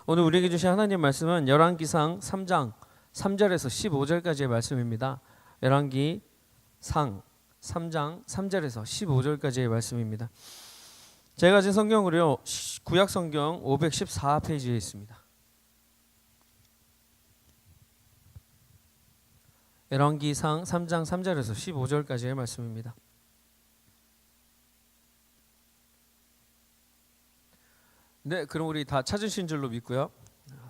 오늘 우리에게 주신 하나님 말씀은 열왕기상 3장 3절에서 15절까지의 말씀입니다. 열왕기상 3장 3절에서 15절까지의 말씀입니다. 제가 가진 성경으로요, 구약 성경 514페이지에 있습니다. 열왕기상 3장 3절에서 15절까지의 말씀입니다. 네, 그럼 우리 다 찾으신 줄로 믿고요.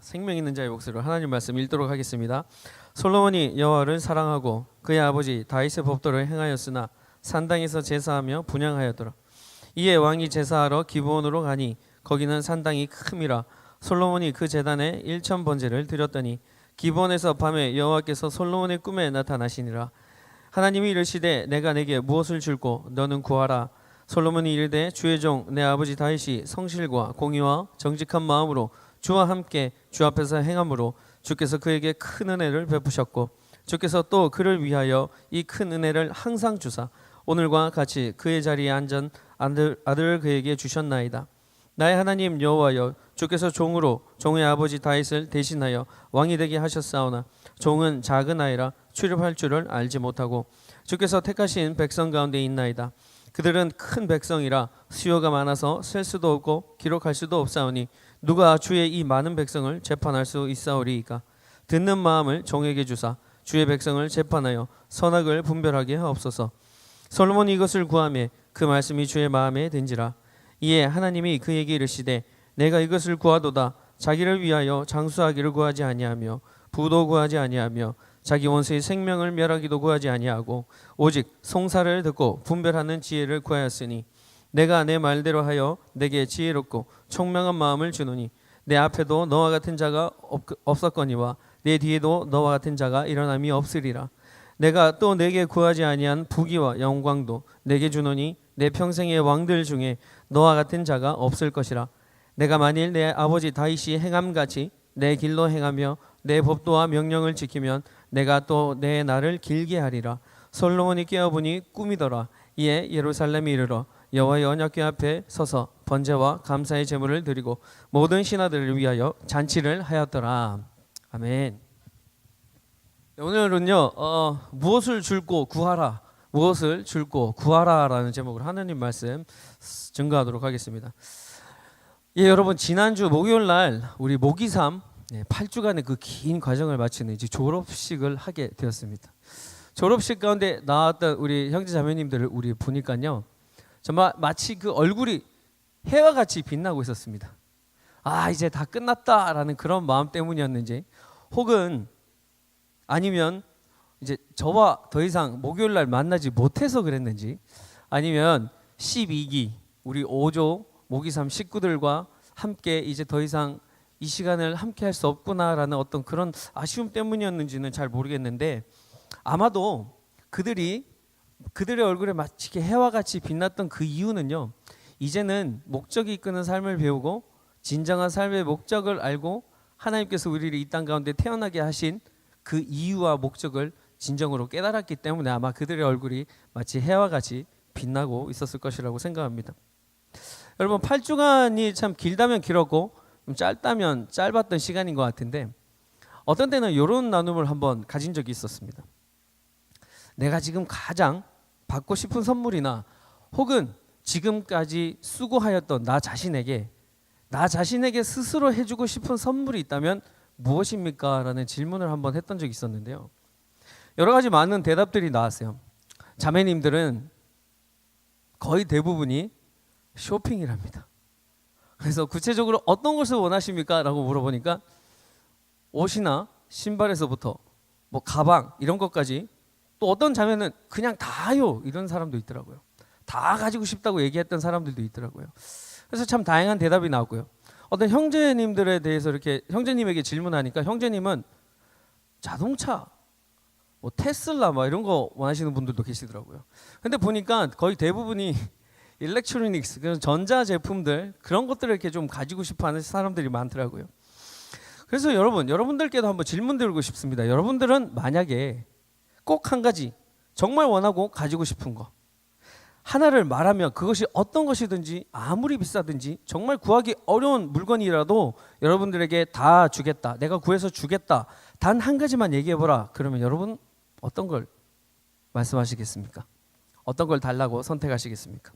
생명 있는 자의 목소리로 하나님 말씀 읽도록 하겠습니다. 솔로몬이 여호와를 사랑하고 그의 아버지 다윗의 법도를 행하였으나 산당에서 제사하며 분향하였더라. 이에 왕이 제사하러 기브온으로 가니 거기는 산당이 큼이라. 솔로몬이 그 제단에 1000번제를 드렸더니 기브온에서 밤에 여호와께서 솔로몬의 꿈에 나타나시니라. 하나님이 이르시되 내가 내게 무엇을 줄고 너는 구하라. 솔로몬이 이르되 주의 종 내 아버지 다윗이 성실과 공의와 정직한 마음으로 주와 함께 주 앞에서 행함으로 주께서 그에게 큰 은혜를 베푸셨고 주께서 또 그를 위하여 이 큰 은혜를 항상 주사 오늘과 같이 그의 자리에 앉은 아들을 그에게 주셨나이다. 나의 하나님 여호와여, 주께서 종으로 종의 아버지 다윗을 대신하여 왕이 되게 하셨사오나 종은 작은 아이라 출입할 줄을 알지 못하고 주께서 택하신 백성 가운데 있나이다. 그들은 큰 백성이라 수요가 많아서 셀 수도 없고 기록할 수도 없사오니 누가 주의 이 많은 백성을 재판할 수 있사오리이까. 듣는 마음을 종에게 주사 주의 백성을 재판하여 선악을 분별하게 하옵소서. 솔로몬이 이것을 구하매 그 말씀이 주의 마음에 든지라. 이에 하나님이 그에게 이르시되 내가 이것을 구하도다. 자기를 위하여 장수하기를 구하지 아니하며 부도 구하지 아니하며 자기 원수의 생명을 멸하기도 구하지 아니하고 오직 송사를 듣고 분별하는 지혜를 구하였으니 내가 내 말대로 하여 내게 지혜롭고 총명한 마음을 주노니 내 앞에도 너와 같은 자가 없었거니와 내 뒤에도 너와 같은 자가 일어남이 없으리라. 내가 또 내게 구하지 아니한 부귀와 영광도 내게 주노니 내 평생의 왕들 중에 너와 같은 자가 없을 것이라. 내가 만일 내 아버지 다윗이 행함같이 내 길로 행하며 내 법도와 명령을 지키면 내가 또 내 날을 길게 하리라. 솔로몬이 깨어보니 꿈이더라. 이에 예루살렘에 이르러 여호와의 언약궤 앞에 서서 번제와 감사의 제물을 드리고 모든 신하들을 위하여 잔치를 하였더라. 아멘. 오늘은요, 무엇을 줄고 구하라, 무엇을 줄고 구하라라는 제목으로 하나님 말씀 증거하도록 하겠습니다. 예, 여러분, 지난주 목요일 날 우리 모기삼 8주간의 그 긴 과정을 마치는 이제 졸업식을 하게 되었습니다. 졸업식 가운데 나왔던 우리 형제 자매님들을 우리 보니까요, 정말 마치 그 얼굴이 해와 같이 빛나고 있었습니다. 아, 이제 다 끝났다라는 그런 마음 때문이었는지, 혹은 아니면 이제 저와 더 이상 목요일 날 만나지 못해서 그랬는지, 아니면 12기 우리 5조 모기삼 식구들과 함께 이제 더 이상 이 시간을 함께 할 수 없구나라는 어떤 그런 아쉬움 때문이었는지는 잘 모르겠는데, 아마도 그들의 얼굴에 마치 해와 같이 빛났던 그 이유는요, 이제는 목적이 이끄는 삶을 배우고 진정한 삶의 목적을 알고 하나님께서 우리를 이 땅 가운데 태어나게 하신 그 이유와 목적을 진정으로 깨달았기 때문에 아마 그들의 얼굴이 마치 해와 같이 빛나고 있었을 것이라고 생각합니다. 여러분, 8주간이 참 길다면 길었고 짧다면 짧았던 시간인 것 같은데, 어떤 때는 이런 나눔을 한번 가진 적이 있었습니다. 내가 지금 가장 받고 싶은 선물이나 혹은 지금까지 수고하였던 나 자신에게 스스로 해주고 싶은 선물이 있다면 무엇입니까? 라는 질문을 한번 했던 적이 있었는데요, 여러 가지 많은 대답들이 나왔어요. 자매님들은 거의 대부분이 쇼핑이랍니다. 그래서 구체적으로 어떤 것을 원하십니까? 라고 물어보니까 옷이나 신발에서부터 뭐 가방 이런 것까지, 또 어떤 자매는 그냥 다요 이런 사람도 있더라고요. 다 가지고 싶다고 얘기했던 사람들도 있더라고요. 그래서 참 다양한 대답이 나왔고요. 어떤 형제님들에 대해서 이렇게 형제님에게 질문하니까 형제님은 자동차, 뭐 테슬라 뭐 이런 거 원하시는 분들도 계시더라고요. 근데 보니까 거의 대부분이 일렉트로닉스, 그런 전자 제품들, 그런 것들을 이렇게 좀 가지고 싶어하는 사람들이 많더라고요. 그래서 여러분들께도 한번 질문 드리고 싶습니다. 여러분들은 만약에 꼭 한 가지 정말 원하고 가지고 싶은 거, 하나를 말하면 그것이 어떤 것이든지 아무리 비싸든지 정말 구하기 어려운 물건이라도 여러분들에게 다 주겠다. 내가 구해서 주겠다. 단 한 가지만 얘기해보라. 그러면 여러분 어떤 걸 말씀하시겠습니까? 어떤 걸 달라고 선택하시겠습니까?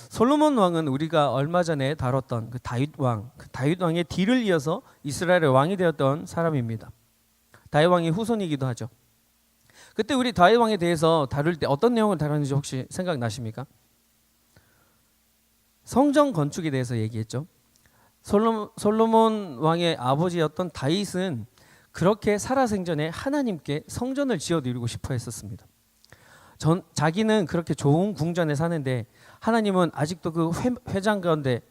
솔로몬 왕은 우리가 얼마 전에 다뤘던 그 다윗 왕의 뒤를 이어서 이스라엘의 왕이 되었던 사람입니다. 다윗 왕의 후손이기도 하죠. 그때 우리 다윗 왕에 대해서 다룰 때 어떤 내용을 다뤘는지 혹시 생각나십니까? 성전 건축에 대해서 얘기했죠. 솔로몬 왕의 아버지였던 다윗은 그렇게 살아생전에 하나님께 성전을 지어드리고 싶어 했었습니다. 자기는 그렇게 좋은 궁전에 사는데 하나님은 아직도 그 회장 가운데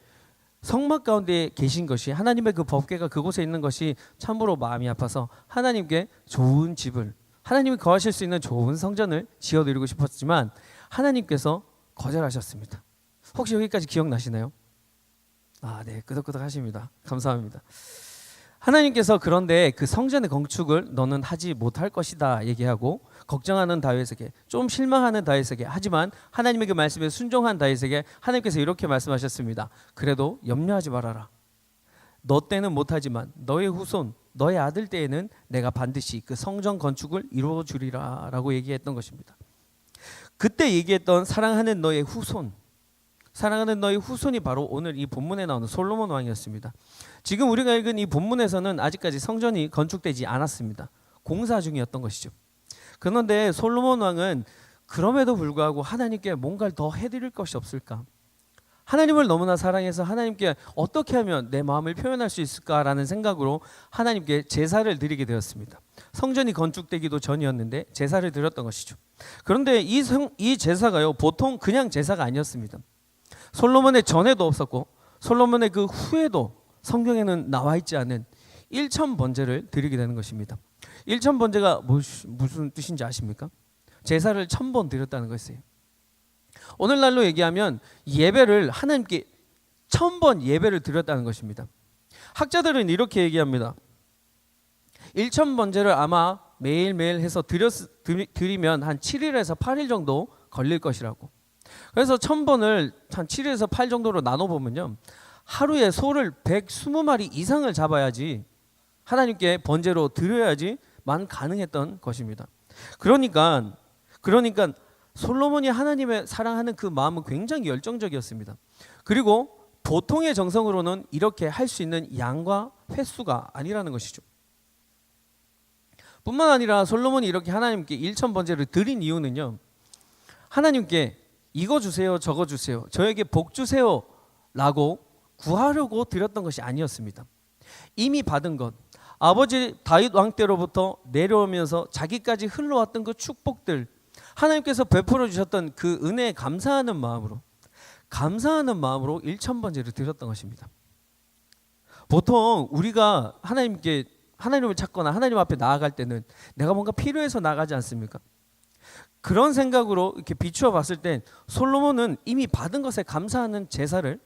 성막 가운데 계신 것이, 하나님의 그 법궤가 그곳에 있는 것이 참으로 마음이 아파서 하나님께 좋은 집을, 하나님이 거하실 수 있는 좋은 성전을 지어드리고 싶었지만 하나님께서 거절하셨습니다. 혹시 여기까지 기억나시나요? 네, 끄덕끄덕 하십니다. 감사합니다. 하나님께서 그런데 그 성전의 건축을 너는 하지 못할 것이다 얘기하고, 걱정하는 다윗에게, 좀 실망하는 다윗에게, 하지만 하나님의 그 말씀에 순종한 다윗에게 하나님께서 이렇게 말씀하셨습니다. 그래도 염려하지 말아라. 너 때는 못하지만 너의 후손, 너의 아들 때에는 내가 반드시 그 성전 건축을 이루어 주리라 라고 얘기했던 것입니다. 그때 얘기했던 사랑하는 너의 후손, 사랑하는 너의 후손이 바로 오늘 이 본문에 나오는 솔로몬 왕이었습니다. 지금 우리가 읽은 이 본문에서는 아직까지 성전이 건축되지 않았습니다. 공사 중이었던 것이죠. 그런데 솔로몬 왕은 그럼에도 불구하고 하나님께 뭔가를 더 해드릴 것이 없을까? 하나님을 너무나 사랑해서 하나님께 어떻게 하면 내 마음을 표현할 수 있을까라는 생각으로 하나님께 제사를 드리게 되었습니다. 성전이 건축되기도 전이었는데 제사를 드렸던 것이죠. 그런데 이 제사가요, 보통 그냥 제사가 아니었습니다. 솔로몬의 전에도 없었고 솔로몬의 그 후에도 성경에는 나와 있지 않은 1,000번제를 드리게 되는 것입니다. 1,000번제가 무슨 뜻인지 아십니까? 제사를 1,000번 드렸다는 것이에요. 오늘날로 얘기하면 예배를 하나님께 1,000번 예배를 드렸다는 것입니다. 학자들은 이렇게 얘기합니다. 1,000번제를 아마 매일매일 해서 드리면 한 7일에서 8일 정도 걸릴 것이라고. 그래서 1,000번을 한 7에서 8 정도로 나눠보면요, 하루에 소를 120마리 이상을 잡아야지 하나님께 번제로 드려야지만 가능했던 것입니다. 그러니까 솔로몬이 하나님의 사랑하는 그 마음은 굉장히 열정적이었습니다. 그리고 보통의 정성으로는 이렇게 할 수 있는 양과 횟수가 아니라는 것이죠. 뿐만 아니라 솔로몬이 이렇게 하나님께 1,000번제를 드린 이유는요, 하나님께 이거 주세요, 저거 주세요, 저에게 복 주세요 라고 구하려고 드렸던 것이 아니었습니다. 이미 받은 것, 아버지 다윗 왕 때로부터 내려오면서 자기까지 흘러왔던 그 축복들, 하나님께서 베풀어 주셨던 그 은혜에 감사하는 마음으로 1,000번제를 드렸던 것입니다. 보통 우리가 하나님을 찾거나 하나님 앞에 나아갈 때는 내가 뭔가 필요해서 나가지 않습니까? 그런 생각으로 이렇게 비추어 봤을 때 솔로몬은 이미 받은 것에 감사하는 제사를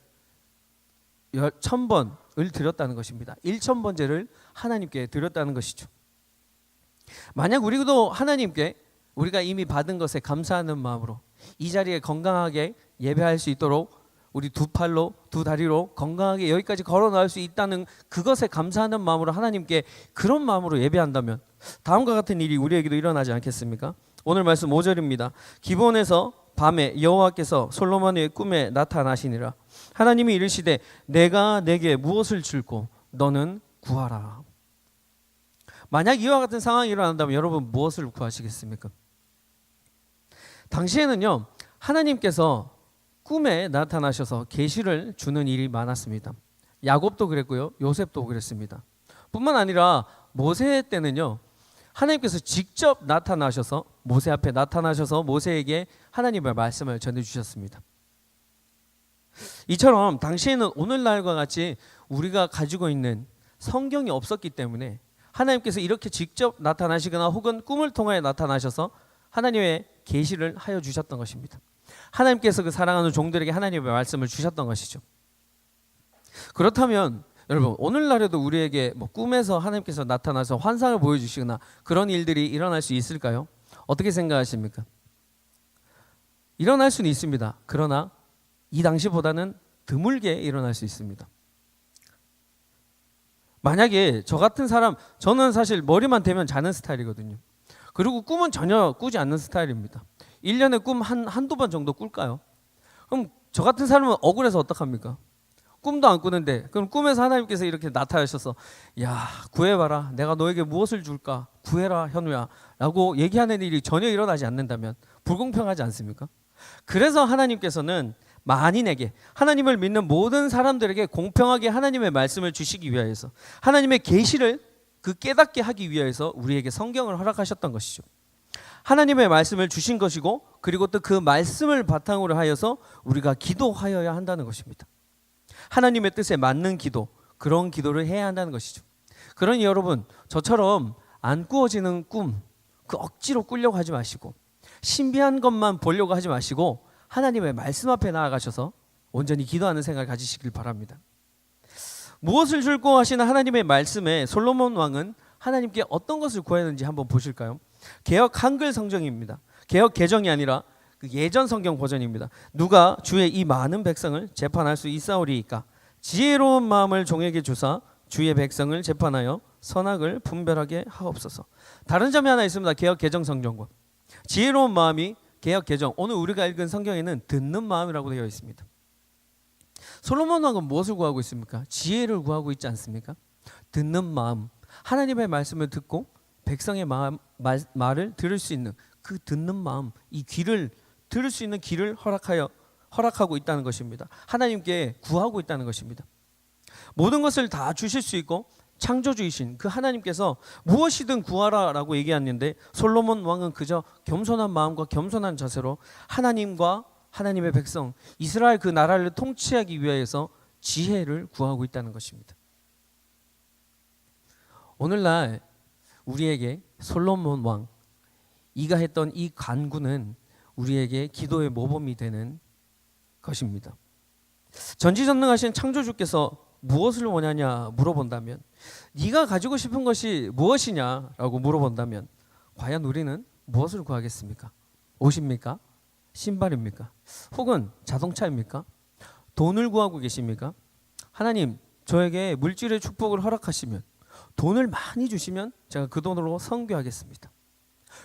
1,000번을 드렸다는 것입니다. 1,000번제를 하나님께 드렸다는 것이죠. 만약 우리도 하나님께 우리가 이미 받은 것에 감사하는 마음으로 이 자리에 건강하게 예배할 수 있도록 우리 두 팔로 두 다리로 건강하게 여기까지 걸어 나올 수 있다는 그것에 감사하는 마음으로 하나님께 그런 마음으로 예배한다면 다음과 같은 일이 우리에게도 일어나지 않겠습니까? 오늘 말씀 5절입니다. 기브온에서 밤에 여호와께서 솔로몬의 꿈에 나타나시니라. 하나님이 이르시되 내가 내게 무엇을 줄고 너는 구하라. 만약 이와 같은 상황이 일어난다면 여러분 무엇을 구하시겠습니까? 당시에는요, 하나님께서 꿈에 나타나셔서 계시를 주는 일이 많았습니다. 야곱도 그랬고요, 요셉도 그랬습니다. 뿐만 아니라 모세 때는요, 하나님께서 직접 나타나셔서 모세 앞에 나타나셔서 모세에게 하나님의 말씀을 전해주셨습니다. 이처럼 당시에는 오늘날과 같이 우리가 가지고 있는 성경이 없었기 때문에 하나님께서 이렇게 직접 나타나시거나 혹은 꿈을 통하여 나타나셔서 하나님의 계시를 하여 주셨던 것입니다. 하나님께서 그 사랑하는 종들에게 하나님의 말씀을 주셨던 것이죠. 그렇다면 여러분 오늘날에도 우리에게 꿈에서 하나님께서 나타나서 환상을 보여주시거나 그런 일들이 일어날 수 있을까요? 어떻게 생각하십니까? 일어날 수는 있습니다. 그러나 이 당시보다는 드물게 일어날 수 있습니다. 만약에 저 같은 사람, 저는 사실 머리만 대면 자는 스타일이거든요. 그리고 꿈은 전혀 꾸지 않는 스타일입니다. 1년에 꿈 한두 번 정도 꿀까요? 그럼 저 같은 사람은 억울해서 어떡합니까? 꿈도 안 꾸는데, 그럼 꿈에서 하나님께서 이렇게 나타나셔서 야, 구해봐라, 내가 너에게 무엇을 줄까, 구해라 현우야 라고 얘기하는 일이 전혀 일어나지 않는다면 불공평하지 않습니까? 그래서 하나님께서는 만인에게, 하나님을 믿는 모든 사람들에게 공평하게 하나님의 말씀을 주시기 위하여서, 하나님의 계시를 그 깨닫게 하기 위하여서 우리에게 성경을 허락하셨던 것이죠. 하나님의 말씀을 주신 것이고, 그리고 또 그 말씀을 바탕으로 하여서 우리가 기도하여야 한다는 것입니다. 하나님의 뜻에 맞는 기도, 그런 기도를 해야 한다는 것이죠. 그러니 여러분, 저처럼 안 꾸어지는 꿈, 그 억지로 꾸려고 하지 마시고, 신비한 것만 보려고 하지 마시고, 하나님의 말씀 앞에 나아가셔서 온전히 기도하는 생각을 가지시길 바랍니다. 무엇을 줄고 하시는 하나님의 말씀에 솔로몬 왕은 하나님께 어떤 것을 구했는지 한번 보실까요? 개역 한글 성경입니다. 개역 개정이 아니라 그 예전 성경 버전입니다. 누가 주의 이 많은 백성을 재판할 수 있사오리이까? 지혜로운 마음을 종에게 주사 주의 백성을 재판하여 선악을 분별하게 하옵소서. 다른 점이 하나 있습니다. 개역 개정 성경과 지혜로운 마음이 개역 개정, 오늘 우리가 읽은 성경에는 듣는 마음이라고 되어 있습니다. 솔로몬 왕은 무엇을 구하고 있습니까? 지혜를 구하고 있지 않습니까? 듣는 마음, 하나님의 말씀을 듣고 백성의 말을 들을 수 있는 그 듣는 마음, 이 귀를 들을 수 있는 귀를 허락하고 있다는 것입니다. 하나님께 구하고 있다는 것입니다. 모든 것을 다 주실 수 있고 창조주이신 그 하나님께서 무엇이든 구하라라고 얘기했는데, 솔로몬 왕은 그저 겸손한 마음과 겸손한 자세로 하나님과 하나님의 백성 이스라엘 그 나라를 통치하기 위하여서 지혜를 구하고 있다는 것입니다. 오늘날 우리에게 솔로몬 왕 이가 했던 이 간구는 우리에게 기도의 모범이 되는 것입니다. 전지전능하신 창조주께서 무엇을 원하냐 물어본다면, 네가 가지고 싶은 것이 무엇이냐라고 물어본다면 과연 우리는 무엇을 구하겠습니까? 옷입니까? 신발입니까? 혹은 자동차입니까? 돈을 구하고 계십니까? 하나님, 저에게 물질의 축복을 허락하시면, 돈을 많이 주시면 제가 그 돈으로 선교하겠습니다.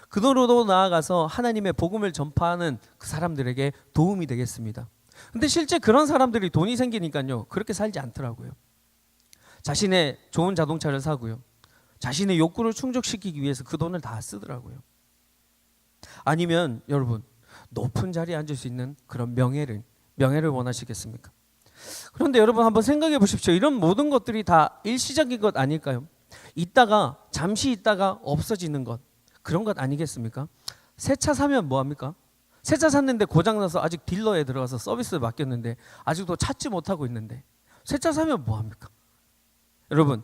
그 돈으로 나아가서 하나님의 복음을 전파하는 그 사람들에게 도움이 되겠습니다. 근데 실제 그런 사람들이 돈이 생기니까요, 그렇게 살지 않더라고요. 자신의 좋은 자동차를 사고요, 자신의 욕구를 충족시키기 위해서 그 돈을 다 쓰더라고요. 아니면 여러분, 높은 자리에 앉을 수 있는 그런 명예를 원하시겠습니까? 그런데 여러분 한번 생각해 보십시오. 이런 모든 것들이 다 일시적인 것 아닐까요? 잠시 있다가 없어지는 것, 그런 것 아니겠습니까? 새 차 사면 뭐합니까? 새 차 샀는데 고장나서 아직 딜러에 들어가서 서비스 맡겼는데 아직도 찾지 못하고 있는데 새 차 사면 뭐합니까? 여러분,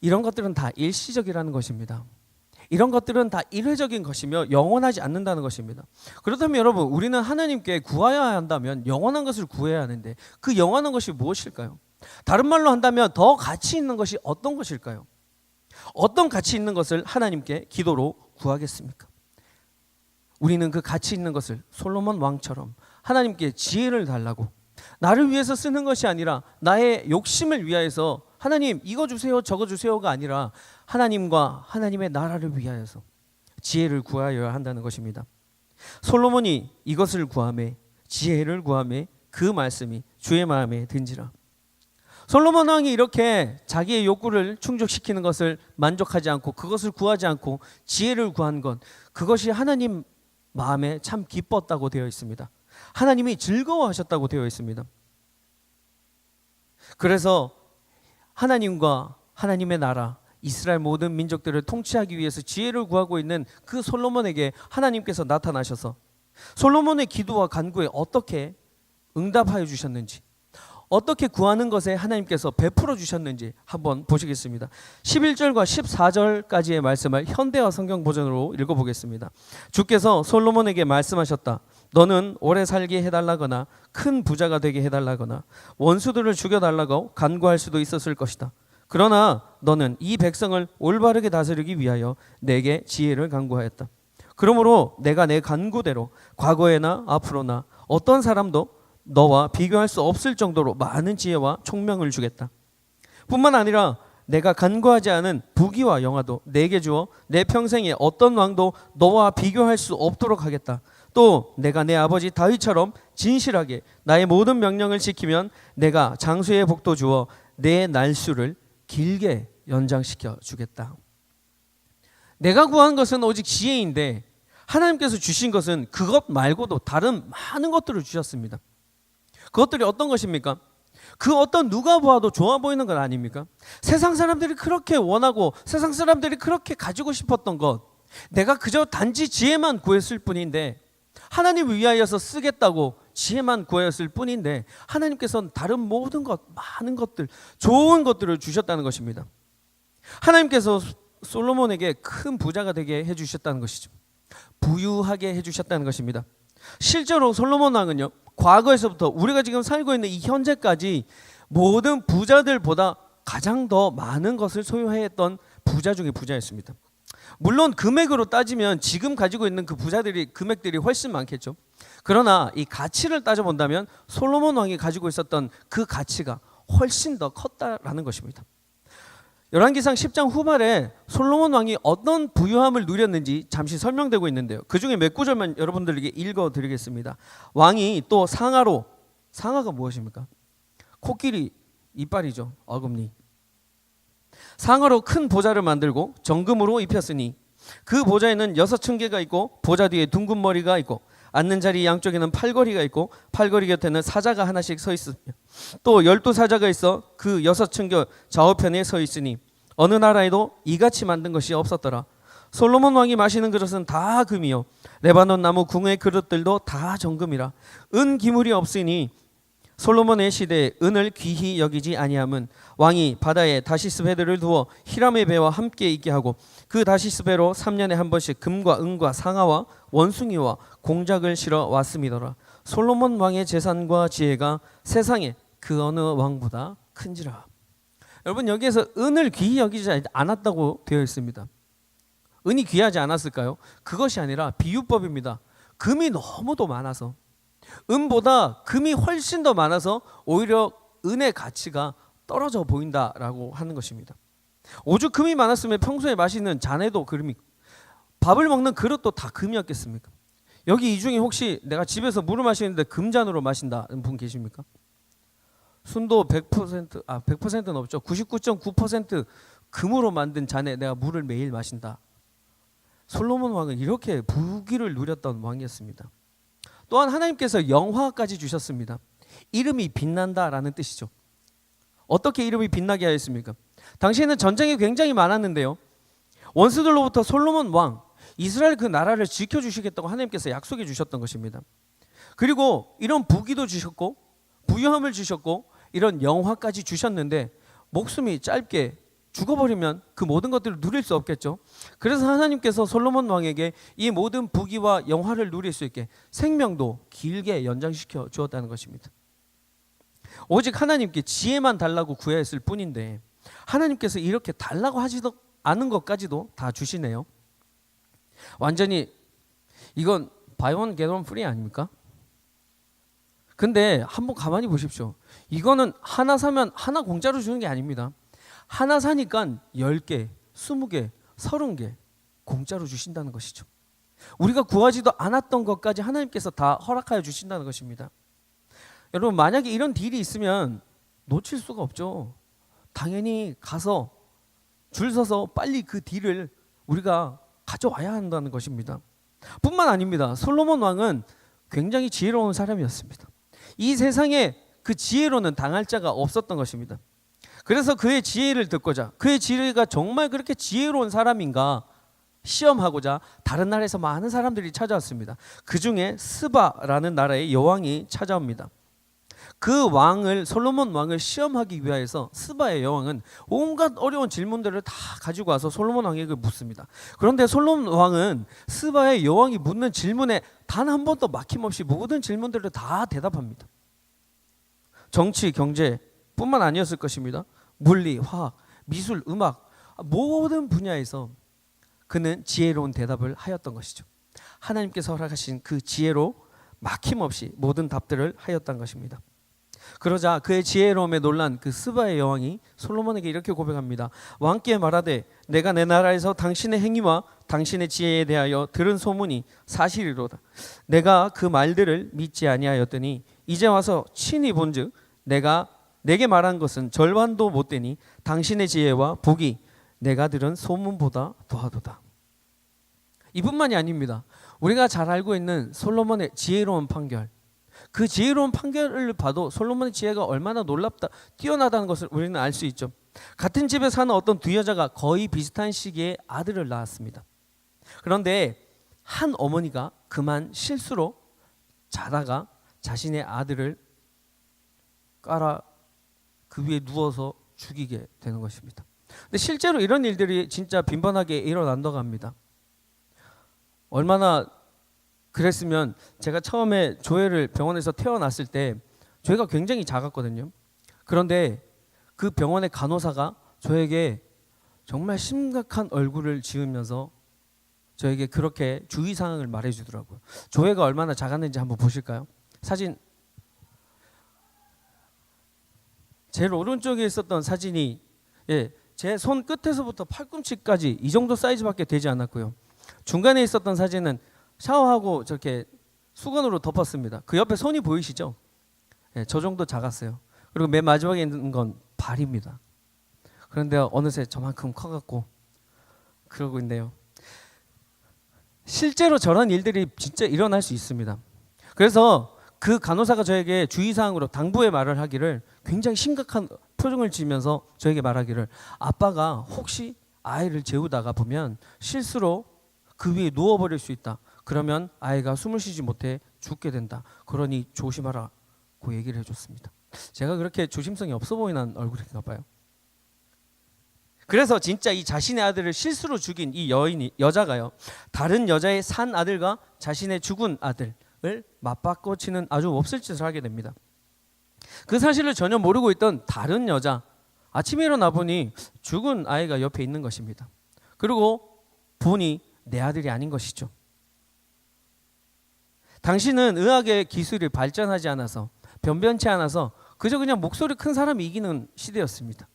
이런 것들은 다 일시적이라는 것입니다. 이런 것들은 다 일회적인 것이며 영원하지 않는다는 것입니다. 그렇다면 여러분, 우리는 하나님께 구하여야 한다면 영원한 것을 구해야 하는데, 그 영원한 것이 무엇일까요? 다른 말로 한다면 더 가치 있는 것이 어떤 것일까요? 어떤 가치 있는 것을 하나님께 기도로 구하겠습니까? 우리는 그 가치 있는 것을 솔로몬 왕처럼 하나님께 지혜를 달라고, 나를 위해서 쓰는 것이 아니라 나의 욕심을 위하여서 하나님 이거 주세요 저거 주세요가 아니라 하나님과 하나님의 나라를 위하여서 지혜를 구하여야 한다는 것입니다. 솔로몬이 이것을 구하매, 지혜를 구하매 그 말씀이 주의 마음에 든지라. 솔로몬 왕이 이렇게 자기의 욕구를 충족시키는 것을 만족하지 않고, 그것을 구하지 않고 지혜를 구한 것, 그것이 하나님 마음에 참 기뻤다고 되어 있습니다. 하나님이 즐거워하셨다고 되어 있습니다. 그래서 하나님과 하나님의 나라, 이스라엘 모든 민족들을 통치하기 위해서 지혜를 구하고 있는 그 솔로몬에게 하나님께서 나타나셔서 솔로몬의 기도와 간구에 어떻게 응답하여 주셨는지, 어떻게 구하는 것에 하나님께서 베풀어 주셨는지 한번 보시겠습니다. 11절과 14절까지의 말씀을 현대화 성경 버전으로 읽어보겠습니다. 주께서 솔로몬에게 말씀하셨다. 너는 오래 살게 해달라거나 큰 부자가 되게 해달라거나 원수들을 죽여달라고 간구할 수도 있었을 것이다. 그러나 너는 이 백성을 올바르게 다스리기 위하여 내게 지혜를 간구하였다. 그러므로 내가 내 간구대로 과거에나 앞으로나 어떤 사람도 너와 비교할 수 없을 정도로 많은 지혜와 총명을 주겠다. 뿐만 아니라 내가 간구하지 않은 부귀와 영화도 내게 주어 내 평생에 어떤 왕도 너와 비교할 수 없도록 하겠다. 또 내가 내 아버지 다윗처럼 진실하게 나의 모든 명령을 지키면 내가 장수의 복도 주어 내 날수를 길게 연장시켜 주겠다. 내가 구한 것은 오직 지혜인데 하나님께서 주신 것은 그것 말고도 다른 많은 것들을 주셨습니다. 그것들이 어떤 것입니까? 그 어떤 누가 보아도 좋아 보이는 것 아닙니까? 세상 사람들이 그렇게 원하고 세상 사람들이 그렇게 가지고 싶었던 것, 내가 그저 단지 지혜만 구했을 뿐인데, 하나님을 위하여서 쓰겠다고 지혜만 구하였을 뿐인데 하나님께서는 다른 모든 것, 많은 것들, 좋은 것들을 주셨다는 것입니다. 하나님께서 솔로몬에게 큰 부자가 되게 해주셨다는 것이죠. 부유하게 해주셨다는 것입니다. 실제로 솔로몬 왕은요, 과거에서부터 우리가 지금 살고 있는 이 현재까지 모든 부자들보다 가장 더 많은 것을 소유했던 부자 중에 부자였습니다. 물론 금액으로 따지면 지금 가지고 있는 그 부자들이 금액들이 훨씬 많겠죠. 그러나 이 가치를 따져본다면 솔로몬 왕이 가지고 있었던 그 가치가 훨씬 더 컸다라는 것입니다. 열왕기상 10장 후반에 솔로몬 왕이 어떤 부유함을 누렸는지 잠시 설명되고 있는데요. 그 중에 몇 구절만 여러분들에게 읽어드리겠습니다. 왕이 또 상아로, 상아가 무엇입니까? 코끼리 이빨이죠. 어금니. 상아로 큰 보좌를 만들고 정금으로 입혔으니 그 보좌에는 6층계가 있고 보좌 뒤에 둥근 머리가 있고 앉는 자리 양쪽에는 팔걸이가 있고 팔걸이 곁에는 사자가 하나씩 서 있으며 또 12사자가 있어 그 6층계 좌우편에 서 있으니 어느 나라에도 이같이 만든 것이 없었더라. 솔로몬 왕이 마시는 그릇은 다 금이요 레바논 나무 궁의 그릇들도 다 정금이라. 은 기물이 없으니 솔로몬의 시대에 은을 귀히 여기지 아니함은 왕이 바다에 다시스 배들을 두어 히람의 배와 함께 있게 하고 그 다시스 배로 3년에 한 번씩 금과 은과 상아와 원숭이와 공작을 실어 왔음이더라. 솔로몬 왕의 재산과 지혜가 세상에 그 어느 왕보다 큰지라. 여러분, 여기에서 은을 귀히 여기지 않았다고 되어 있습니다. 은이 귀하지 않았을까요? 그것이 아니라 비유법입니다. 금이 너무도 많아서, 은보다 금이 훨씬 더 많아서 오히려 은의 가치가 떨어져 보인다라고 하는 것입니다. 오죽 금이 많았으면 평소에 마시는 잔에도 금이, 밥을 먹는 그릇도 다 금이었겠습니까? 여기 이 중에 혹시 내가 집에서 물을 마시는데 금잔으로 마신다는 분 계십니까? 순도 100%는 없죠. 99.9% 금으로 만든 잔에 내가 물을 매일 마신다. 솔로몬 왕은 이렇게 부귀를 누렸던 왕이었습니다. 또한 하나님께서 영화까지 주셨습니다. 이름이 빛난다라는 뜻이죠. 어떻게 이름이 빛나게 하였습니까? 당시에는 전쟁이 굉장히 많았는데요, 원수들로부터 솔로몬 왕, 이스라엘 그 나라를 지켜주시겠다고 하나님께서 약속해 주셨던 것입니다. 그리고 이런 부귀도 주셨고 부유함을 주셨고 이런 영화까지 주셨는데 목숨이 짧게 죽어버리면 그 모든 것들을 누릴 수 없겠죠. 그래서 하나님께서 솔로몬 왕에게 이 모든 부귀와 영화를 누릴 수 있게 생명도 길게 연장시켜 주었다는 것입니다. 오직 하나님께 지혜만 달라고 구했을 뿐인데 하나님께서 이렇게 달라고 하지도 않은 것까지도 다 주시네요. 완전히 이건 바이 원 겟 원 프리 아닙니까? 근데 한번 가만히 보십시오. 이거는 하나 사면 하나 공짜로 주는 게 아닙니다. 하나 사니까 10개, 20개, 30개 공짜로 주신다는 것이죠. 우리가 구하지도 않았던 것까지 하나님께서 다 허락하여 주신다는 것입니다. 여러분, 만약에 이런 딜이 있으면 놓칠 수가 없죠. 당연히 가서 줄 서서 빨리 그 딜을 우리가 가져와야 한다는 것입니다. 뿐만 아닙니다. 솔로몬 왕은 굉장히 지혜로운 사람이었습니다. 이 세상에 그 지혜로는 당할 자가 없었던 것입니다. 그래서 그의 지혜를 듣고자, 그의 지혜가 정말 그렇게 지혜로운 사람인가 시험하고자 다른 나라에서 많은 사람들이 찾아왔습니다. 그 중에 스바라는 나라의 여왕이 찾아옵니다. 그 왕을, 솔로몬 왕을 시험하기 위하여서 스바의 여왕은 온갖 어려운 질문들을 다 가지고 와서 솔로몬 왕에게 묻습니다. 그런데 솔로몬 왕은 스바의 여왕이 묻는 질문에 단 한 번도 막힘없이 모든 질문들을 다 대답합니다. 정치, 경제 뿐만 아니었을 것입니다. 물리, 화학, 미술, 음악 모든 분야에서 그는 지혜로운 대답을 하였던 것이죠. 하나님께서 허락하신 그 지혜로 막힘없이 모든 답들을 하였던 것입니다. 그러자 그의 지혜로움에 놀란 그 스바의 여왕이 솔로몬에게 이렇게 고백합니다. 왕께 말하되 내가 내 나라에서 당신의 행위와 당신의 지혜에 대하여 들은 소문이 사실이로다. 내가 그 말들을 믿지 아니하였더니 이제 와서 친히 본즉 내가 내게 말한 것은 절반도 못되니 당신의 지혜와 복이 내가 들은 소문보다 더하도다. 이뿐만이 아닙니다. 우리가 잘 알고 있는 솔로몬의 지혜로운 판결, 그 지혜로운 판결을 봐도 솔로몬의 지혜가 얼마나 놀랍다, 뛰어나다는 것을 우리는 알 수 있죠. 같은 집에 사는 어떤 두 여자가 거의 비슷한 시기에 아들을 낳았습니다. 그런데 한 어머니가 그만 실수로 자다가 자신의 아들을 깔아 그 위에 누워서 죽이게 되는 것입니다. 근데 실제로 이런 일들이 진짜 빈번하게 일어난다고 합니다. 얼마나 그랬으면 제가 처음에 조회를 병원에서 태어났을 때 조회가 굉장히 작았거든요. 그런데 그 병원의 간호사가 저에게 정말 심각한 얼굴을 지으면서 저에게 그렇게 주의사항을 말해주더라고요. 조회가 얼마나 작았는지 한번 보실까요? 사진. 제일 오른쪽에 있었던 사진이 제 손 끝에서부터 팔꿈치까지 이 정도 사이즈밖에 되지 않았고요. 중간에 있었던 사진은 샤워하고 저렇게 수건으로 덮었습니다. 그 옆에 손이 보이시죠? 저 정도 작았어요. 그리고 맨 마지막에 있는 건 발입니다. 그런데 어느새 저만큼 커갖고 그러고 있네요. 실제로 저런 일들이 진짜 일어날 수 있습니다. 그래서 그 간호사가 저에게 주의사항으로 당부의 말을 하기를, 굉장히 심각한 표정을 지으면서 저에게 말하기를, 아빠가 혹시 아이를 재우다가 보면 실수로 그 위에 누워버릴 수 있다. 그러면 아이가 숨을 쉬지 못해 죽게 된다. 그러니 조심하라고 얘기를 해줬습니다. 제가 그렇게 조심성이 없어 보이는 얼굴인가 봐요. 그래서 진짜 이 자신의 아들을 실수로 죽인 이 여자가요, 다른 여자의 산 아들과 자신의 죽은 아들을 맞바꿔치는 아주 몹쓸 짓을 하게 됩니다. 그 사실을 전혀 모르고 있던 다른 여자, 아침에 일어나 보니 죽은 아이가 옆에 있는 것입니다. 그리고 보니 내 아들이 아닌 것이죠. 당신은 의학의 기술이 발전하지 않아서, 변변치 않아서 그저 그냥 목소리 큰 사람이 이기는 시대였습니다.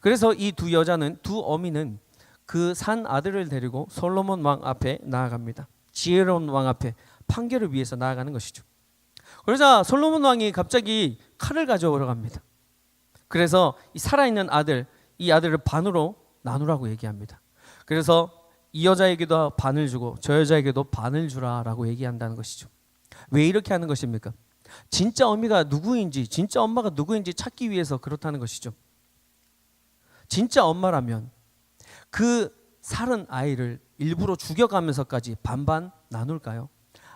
그래서 이 두 여자는, 두 어미는 그 산 아들을 데리고 솔로몬 왕 앞에 나아갑니다. 지혜로운 왕 앞에 판결을 위해서 나아가는 것이죠. 그러자 솔로몬 왕이 갑자기 칼을 가져오러 갑니다. 그래서 이 살아있는 아들, 이 아들을 반으로 나누라고 얘기합니다. 그래서 이 여자에게도 반을 주고 저 여자에게도 반을 주라라고 얘기한다는 것이죠. 왜 이렇게 하는 것입니까? 진짜 어미가 누구인지, 진짜 엄마가 누구인지 찾기 위해서 그렇다는 것이죠. 진짜 엄마라면 그 살은 아이를 일부러 죽여가면서까지 반반 나눌까요?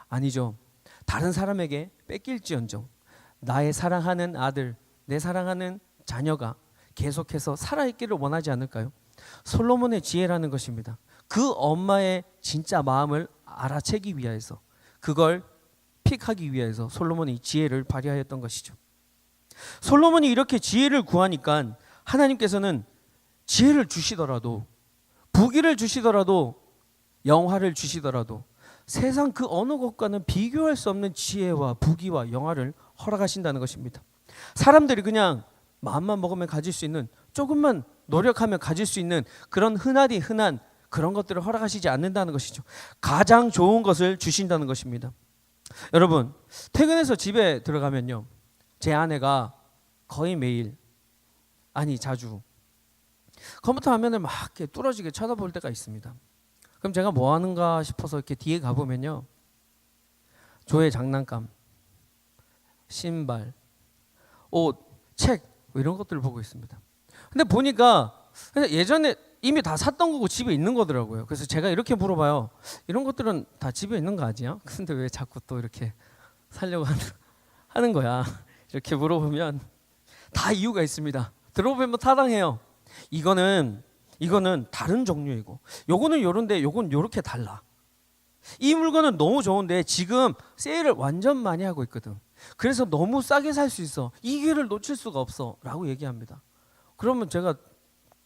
아니죠. 다른 사람에게 뺏길지언정 나의 사랑하는 아들, 내 사랑하는 자녀가 계속해서 살아있기를 원하지 않을까요? 솔로몬의 지혜라는 것입니다. 그 엄마의 진짜 마음을 알아채기 위해서, 그걸 픽하기 위해서 솔로몬이 지혜를 발휘하였던 것이죠. 솔로몬이 이렇게 지혜를 구하니까 하나님께서는 지혜를 주시더라도, 부귀를 주시더라도, 영화를 주시더라도 세상 그 어느 것과는 비교할 수 없는 지혜와 부귀와 영화를 허락하신다는 것입니다. 사람들이 그냥 마음만 먹으면 가질 수 있는, 조금만 노력하면 가질 수 있는 그런 흔한 그런 것들을 허락하시지 않는다는 것이죠. 가장 좋은 것을 주신다는 것입니다. 여러분, 퇴근해서 집에 들어가면요, 제 아내가 거의 매일, 아니 자주 컴퓨터 화면을 막 이렇게 뚫어지게 쳐다볼 때가 있습니다. 그럼 제가 뭐 하는가 싶어서 이렇게 뒤에 가보면요, 조의 장난감, 신발, 옷, 책, 뭐 이런 것들을 보고 있습니다. 근데 보니까 예전에 이미 다 샀던 거고 집에 있는 거더라고요. 그래서 제가 이렇게 물어봐요. 이런 것들은 다 집에 있는 거 아니야? 근데 왜 자꾸 또 이렇게 살려고 하는 거야? 이렇게 물어보면 다 이유가 있습니다. 들어보면 타당해요. 이거는 다른 종류이고, 요거는 요런데 요건 요렇게 달라. 이 물건은 너무 좋은데 지금 세일을 완전 많이 하고 있거든. 그래서 너무 싸게 살 수 있어. 이 기회를 놓칠 수가 없어 라고 얘기합니다. 그러면 제가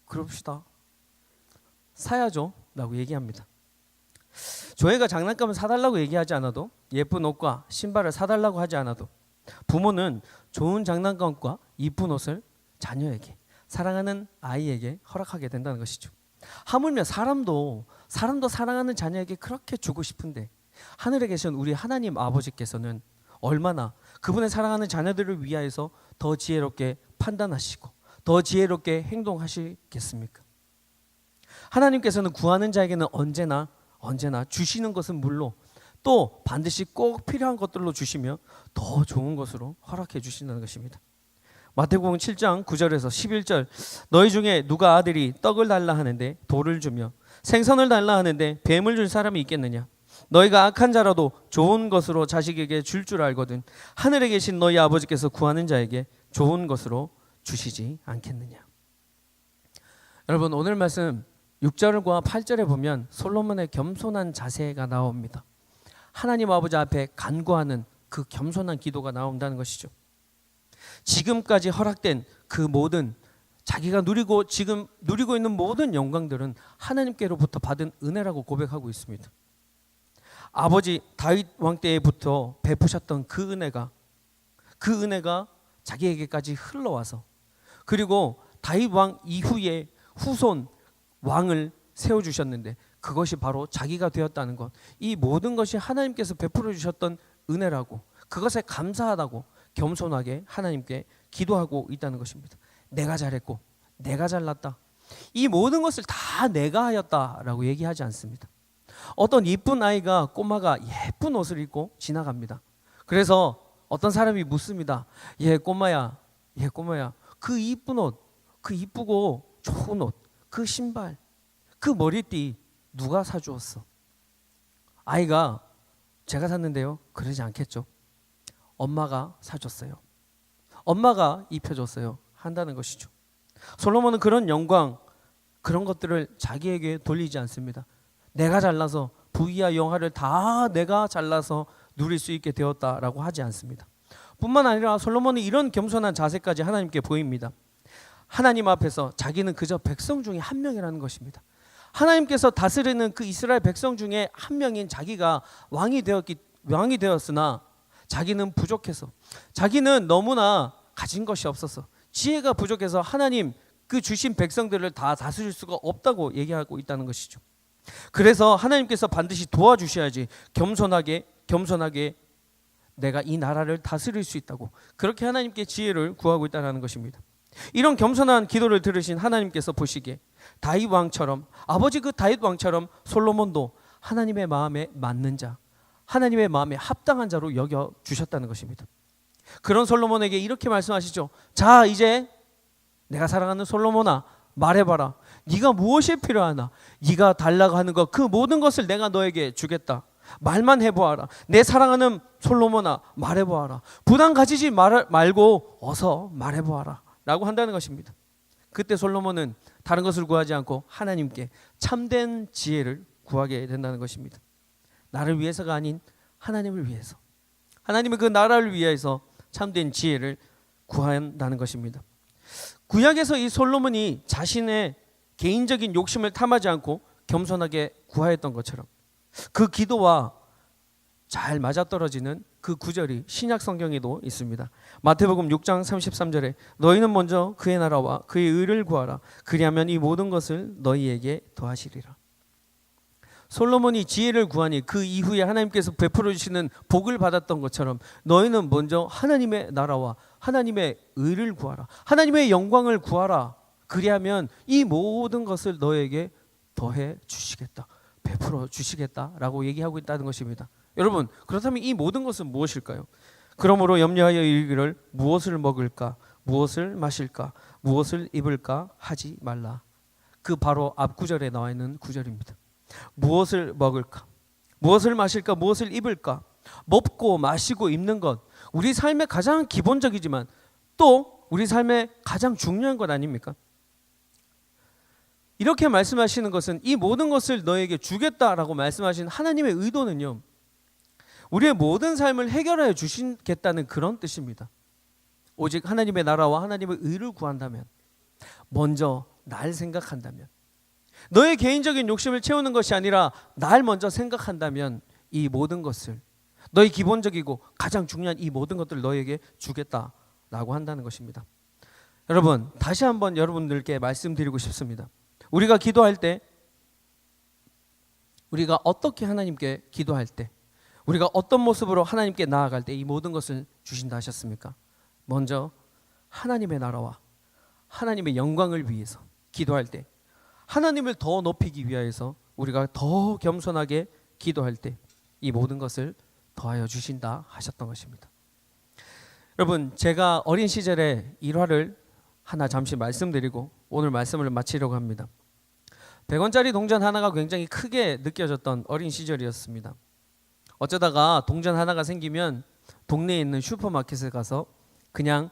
그럽시다, 사야죠 라고 얘기합니다. 조회가 장난감을 사달라고 얘기하지 않아도, 예쁜 옷과 신발을 사달라고 하지 않아도 부모는 좋은 장난감과 이쁜 옷을 자녀에게, 사랑하는 아이에게 허락하게 된다는 것이죠. 하물며 사람도 사랑하는 자녀에게 그렇게 주고 싶은데 하늘에 계신 우리 하나님 아버지께서는 얼마나 그분의 사랑하는 자녀들을 위하여서 더 지혜롭게 판단하시고 더 지혜롭게 행동하시겠습니까? 하나님께서는 구하는 자에게는 언제나 주시는 것은 물론 또 반드시 꼭 필요한 것들로 주시며 더 좋은 것으로 허락해 주신다는 것입니다. 마태복음 7장 9절에서 11절, 너희 중에 누가 아들이 떡을 달라 하는데 돌을 주며 생선을 달라 하는데 뱀을 줄 사람이 있겠느냐? 너희가 악한 자라도 좋은 것으로 자식에게 줄 알거든 하늘에 계신 너희 아버지께서 구하는 자에게 좋은 것으로 주시지 않겠느냐. 여러분, 오늘 말씀 6절과 8절에 보면 솔로몬의 겸손한 자세가 나옵니다. 하나님 아버지 앞에 간구하는 그 겸손한 기도가 나온다는 것이죠. 지금까지 허락된 그 모든, 자기가 지금 누리고 있는 모든 영광들은 하나님께로부터 받은 은혜라고 고백하고 있습니다. 아버지 다윗 왕 때부터 베푸셨던 그 은혜가 자기에게까지 흘러와서, 그리고 다윗 왕 이후에 후손 왕을 세워주셨는데 그것이 바로 자기가 되었다는 것, 이 모든 것이 하나님께서 베풀어 주셨던 은혜라고, 그것에 감사하다고 겸손하게 하나님께 기도하고 있다는 것입니다. 내가 잘했고 내가 잘났다, 이 모든 것을 다 내가 하였다라고 얘기하지 않습니다. 어떤 이쁜 아이가, 꼬마가 예쁜 옷을 입고 지나갑니다. 그래서 어떤 사람이 묻습니다. 꼬마야, 그 이쁜 옷, 그 이쁘고 좋은 옷, 그 신발, 그 머리띠 누가 사주었어? 아이가 제가 샀는데요, 그러지 않겠죠. 엄마가 사줬어요, 엄마가 입혀줬어요 한다는 것이죠. 솔로몬은 그런 영광, 그런 것들을 자기에게 돌리지 않습니다. 내가 잘나서 부귀와 영화를 다 내가 잘나서 누릴 수 있게 되었다라고 하지 않습니다. 뿐만 아니라 솔로몬은 이런 겸손한 자세까지 하나님께 보입니다. 하나님 앞에서 자기는 그저 백성 중에 한 명이라는 것입니다. 하나님께서 다스리는 그 이스라엘 백성 중에 한 명인 자기가 왕이 되었으나 자기는 부족해서, 자기는 너무나 가진 것이 없어서, 지혜가 부족해서 하나님 그 주신 백성들을 다 다스릴 수가 없다고 얘기하고 있다는 것이죠. 그래서 하나님께서 반드시 도와주셔야지 겸손하게 내가 이 나라를 다스릴 수 있다고, 그렇게 하나님께 지혜를 구하고 있다는 것입니다. 이런 겸손한 기도를 들으신 하나님께서 보시기에 다윗 왕처럼, 아버지 그 다윗 왕처럼 솔로몬도 하나님의 마음에 맞는 자, 하나님의 마음에 합당한 자로 여겨 주셨다는 것입니다. 그런 솔로몬에게 이렇게 말씀하시죠. 자, 이제 내가 사랑하는 솔로몬아, 말해봐라. 네가 무엇이 필요하나? 네가 달라고 하는 것, 그 모든 것을 내가 너에게 주겠다. 말만 해보아라. 내 사랑하는 솔로몬아, 말해보아라. 부담 가지지 말고 어서 말해보아라 라고 한다는 것입니다. 그때 솔로몬은 다른 것을 구하지 않고 하나님께 참된 지혜를 구하게 된다는 것입니다. 나를 위해서가 아닌 하나님을 위해서, 하나님의 그 나라를 위해서 참된 지혜를 구한다는 것입니다. 구약에서 이 솔로몬이 자신의 개인적인 욕심을 탐하지 않고 겸손하게 구하였던 것처럼 그 기도와 잘 맞아떨어지는 그 구절이 신약 성경에도 있습니다. 마태복음 6장 33절에 너희는 먼저 그의 나라와 그의 의를 구하라. 그리하면 이 모든 것을 너희에게 더하시리라. 솔로몬이 지혜를 구하니 그 이후에 하나님께서 베풀어 주시는 복을 받았던 것처럼 너희는 먼저 하나님의 나라와 하나님의 의를 구하라. 하나님의 영광을 구하라. 그리하면 이 모든 것을 너에게 더해 주시겠다, 베풀어 주시겠다라고 얘기하고 있다는 것입니다. 여러분, 그렇다면 이 모든 것은 무엇일까요? 그러므로 염려하여 이르기를 무엇을 먹을까, 무엇을 마실까, 무엇을 입을까 하지 말라. 그 바로 앞 구절에 나와 있는 구절입니다. 무엇을 먹을까, 무엇을 마실까, 무엇을 입을까, 먹고 마시고 입는 것, 우리 삶의 가장 기본적이지만 또 우리 삶의 가장 중요한 것 아닙니까? 이렇게 말씀하시는 것은 이 모든 것을 너에게 주겠다라고 말씀하신 하나님의 의도는요, 우리의 모든 삶을 해결하여 주시겠다는 그런 뜻입니다. 오직 하나님의 나라와 하나님의 의를 구한다면, 먼저 날 생각한다면, 너의 개인적인 욕심을 채우는 것이 아니라 날 먼저 생각한다면 이 모든 것을, 너의 기본적이고 가장 중요한 이 모든 것들을 너에게 주겠다라고 한다는 것입니다. 여러분, 다시 한번 여러분들께 말씀드리고 싶습니다. 우리가 기도할 때, 우리가 어떻게 하나님께 기도할 때, 우리가 어떤 모습으로 하나님께 나아갈 때 이 모든 것을 주신다 하셨습니까? 먼저 하나님의 나라와 하나님의 영광을 위해서 기도할 때, 하나님을 더 높이기 위하여서 우리가 더 겸손하게 기도할 때 이 모든 것을 더하여 주신다 하셨던 것입니다. 여러분, 제가 어린 시절에 일화를 하나 잠시 말씀드리고 오늘 말씀을 마치려고 합니다. 100원짜리 동전 하나가 굉장히 크게 느껴졌던 어린 시절이었습니다. 어쩌다가 동전 하나가 생기면 동네에 있는 슈퍼마켓에 가서 그냥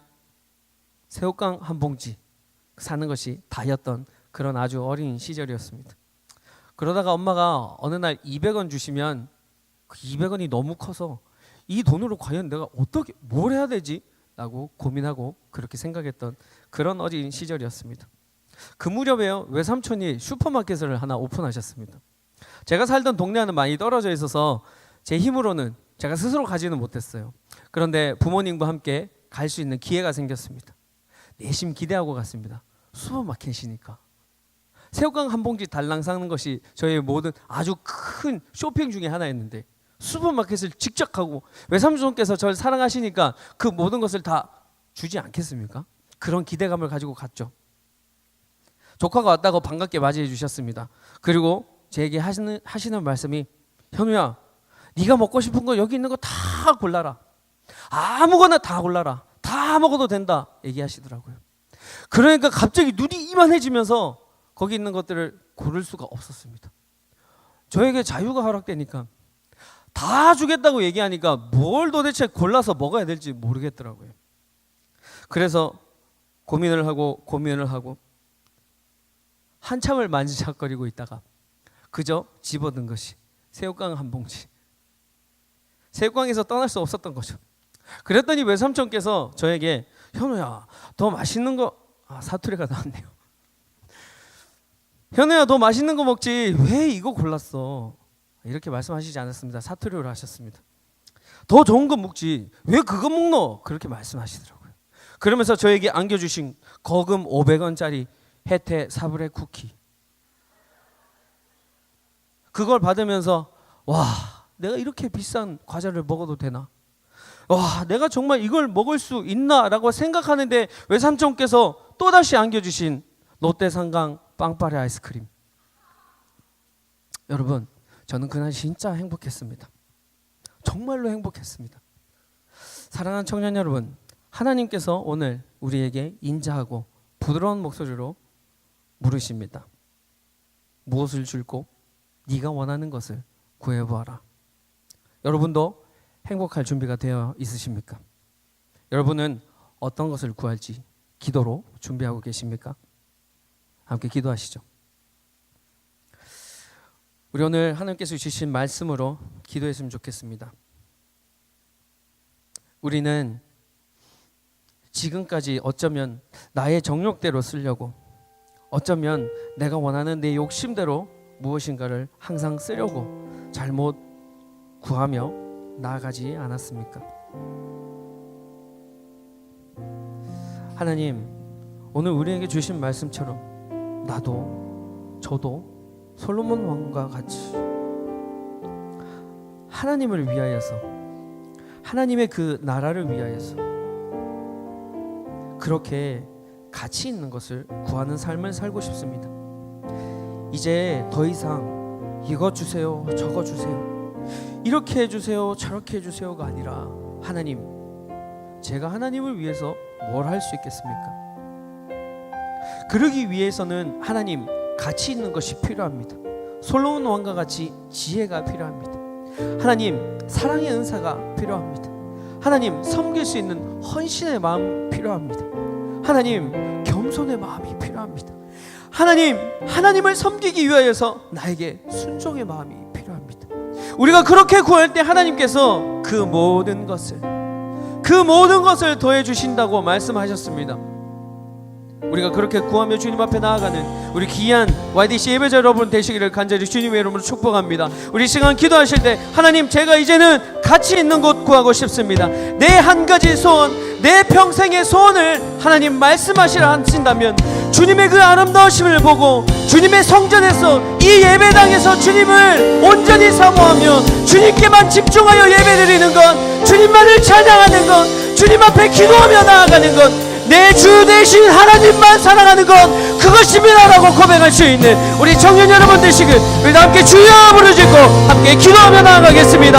새우깡 한 봉지 사는 것이 다였던 그런 아주 어린 시절이었습니다. 그러다가 엄마가 어느 날 200원 주시면 그 200원이 너무 커서 이 돈으로 과연 내가 어떻게 뭘 해야 되지? 라고 고민하고 그렇게 생각했던 그런 어린 시절이었습니다. 그 무렵에 외삼촌이 슈퍼마켓을 하나 오픈하셨습니다. 제가 살던 동네와는 많이 떨어져 있어서 제 힘으로는 제가 스스로 가지는 못했어요. 그런데 부모님과 함께 갈 수 있는 기회가 생겼습니다. 내심 기대하고 갔습니다. 슈퍼마켓이니까 새우깡 한 봉지 달랑 사는 것이 저희 모든 아주 큰 쇼핑 중에 하나였는데 슈퍼마켓을 직접 가고 외삼촌께서 저를 사랑하시니까 그 모든 것을 다 주지 않겠습니까? 그런 기대감을 가지고 갔죠. 조카가 왔다고 반갑게 맞이해 주셨습니다. 그리고 제게 하시는 말씀이, 현우야, 네가 먹고 싶은 거 여기 있는 거 다 골라라. 아무거나 다 골라라. 다 먹어도 된다 얘기하시더라고요. 그러니까 갑자기 눈이 이만해지면서 거기 있는 것들을 고를 수가 없었습니다. 저에게 자유가 허락되니까 다 주겠다고 얘기하니까 뭘 도대체 골라서 먹어야 될지 모르겠더라고요. 그래서 고민을 하고 한참을 만지작거리고 있다가 그저 집어든 것이 새우깡 한 봉지. 새우깡에서 떠날 수 없었던 거죠. 그랬더니 외삼촌께서 저에게, 현우야, 더 맛있는 거, 사투리가 나왔네요. 현우야, 더 맛있는 거 먹지 왜 이거 골랐어? 이렇게 말씀하시지 않았습니다. 사투리로 하셨습니다. 더 좋은 거 먹지 왜 그거 먹노? 그렇게 말씀하시더라고요. 그러면서 저에게 안겨주신 거금 500원짜리 혜태 사브레 쿠키, 그걸 받으면서 와, 내가 이렇게 비싼 과자를 먹어도 되나? 와, 내가 정말 이걸 먹을 수 있나? 라고 생각하는데 외삼촌께서 또다시 안겨주신 롯데상강 빵빠레 아이스크림. 여러분, 저는 그날 진짜 행복했습니다. 정말로 행복했습니다. 사랑하는 청년 여러분, 하나님께서 오늘 우리에게 인자하고 부드러운 목소리로 물으십니다. 무엇을 줄고 네가 원하는 것을 구해보아라. 여러분도 행복할 준비가 되어 있으십니까? 여러분은 어떤 것을 구할지 기도로 준비하고 계십니까? 함께 기도하시죠. 우리 오늘 하나님께서 주신 말씀으로 기도했으면 좋겠습니다. 우리는 지금까지 어쩌면 나의 정욕대로 쓰려고, 어쩌면 내가 원하는 내 욕심대로 무엇인가를 항상 쓰려고 잘못 구하며 나아가지 않았습니까? 하나님, 오늘 우리에게 주신 말씀처럼 나도 저도 솔로몬 왕과 같이 하나님을 위하여서, 하나님의 그 나라를 위하여서 그렇게 가치 있는 것을 구하는 삶을 살고 싶습니다. 이제 더 이상 이거 주세요, 저거 주세요, 이렇게 해주세요, 저렇게 해주세요가 아니라, 하나님, 제가 하나님을 위해서 뭘 할 수 있겠습니까? 그러기 위해서는 하나님, 가치 있는 것이 필요합니다. 솔로몬 왕과 같이 지혜가 필요합니다. 하나님, 사랑의 은사가 필요합니다. 하나님, 섬길 수 있는 헌신의 마음 필요합니다. 하나님, 겸손의 마음이 필요합니다. 하나님, 하나님을 섬기기 위하여서 나에게 순종의 마음이 필요합니다. 우리가 그렇게 구할 때 하나님께서 그 모든 것을 더해 주신다고 말씀하셨습니다. 우리가 그렇게 구하며 주님 앞에 나아가는 우리 귀한 YDC 예배자 여러분 되시기를 간절히 주님의 이름으로 축복합니다. 우리 시간 기도하실 때 하나님, 제가 이제는 가치 있는 곳 구하고 싶습니다. 내 한 가지 소원, 내 평생의 소원을 하나님 말씀하시라 하신다면 주님의 그 아름다우심을 보고 주님의 성전에서 이 예배당에서 주님을 온전히 사모하며 주님께만 집중하여 예배드리는 것, 주님만을 찬양하는 것, 주님 앞에 기도하며 나아가는 것, 내 주 대신 하나님만 사랑하는 것, 그것입니다라고 고백할 수 있는 우리 청년 여러분 되시길 우리 다 함께 주여 부르짖고 함께 기도하며 나아가겠습니다.